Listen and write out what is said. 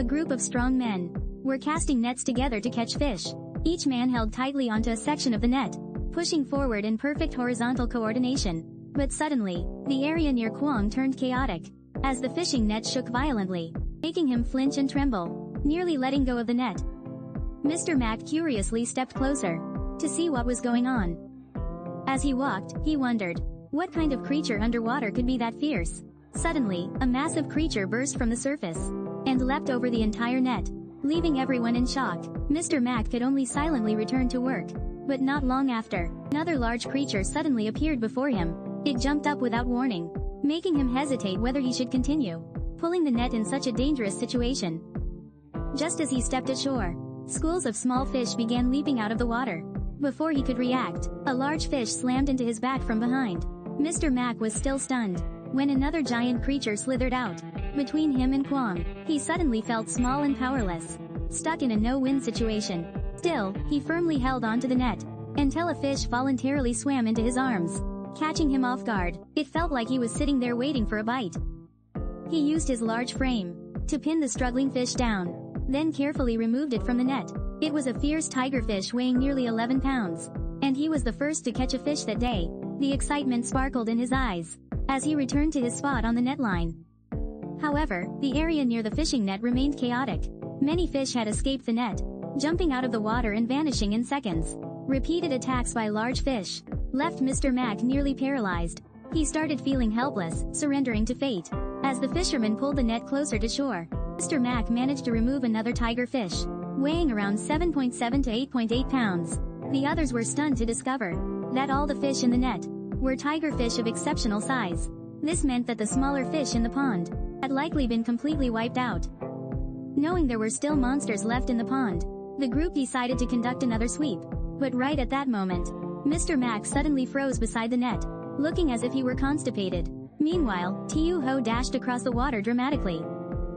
A group of strong men were casting nets together to catch fish. Each man held tightly onto a section of the net, pushing forward in perfect horizontal coordination. But suddenly, the area near Kwong turned chaotic, as the fishing net shook violently, making him flinch and tremble, nearly letting go of the net. Mr. Mack curiously stepped closer to see what was going on. As he walked, he wondered, what kind of creature underwater could be that fierce? Suddenly, a massive creature burst from the surface and leapt over the entire net, leaving everyone in shock. Mr. Mack could only silently return to work. But not long after, another large creature suddenly appeared before him. It jumped up without warning, making him hesitate whether he should continue pulling the net in such a dangerous situation. Just as he stepped ashore, schools of small fish began leaping out of the water. Before he could react, a large fish slammed into his back from behind. Mr. Mack was still stunned when another giant creature slithered out between him and Kwong. He suddenly felt small and powerless, stuck in a no-win situation. Still, he firmly held onto the net until a fish voluntarily swam into his arms, catching him off guard. It felt like he was sitting there waiting for a bite. He used his large frame to pin the struggling fish down, then carefully removed it from the net. It was a fierce tigerfish weighing nearly 11 pounds, and he was the first to catch a fish that day. The excitement sparkled in his eyes as he returned to his spot on the net line. However, the area near the fishing net remained chaotic. Many fish had escaped the net, jumping out of the water and vanishing in seconds. Repeated attacks by large fish left Mr. Mack nearly paralyzed. He started feeling helpless, surrendering to fate. As the fishermen pulled the net closer to shore, Mr. Mack managed to remove another tiger fish, weighing around 7.7 to 8.8 pounds. The others were stunned to discover that all the fish in the net were tiger fish of exceptional size. This meant that the smaller fish in the pond had likely been completely wiped out. Knowing there were still monsters left in the pond, the group decided to conduct another sweep. But right at that moment, Mr. Mack suddenly froze beside the net, looking as if he were constipated. Meanwhile, Tiu Ho dashed across the water dramatically,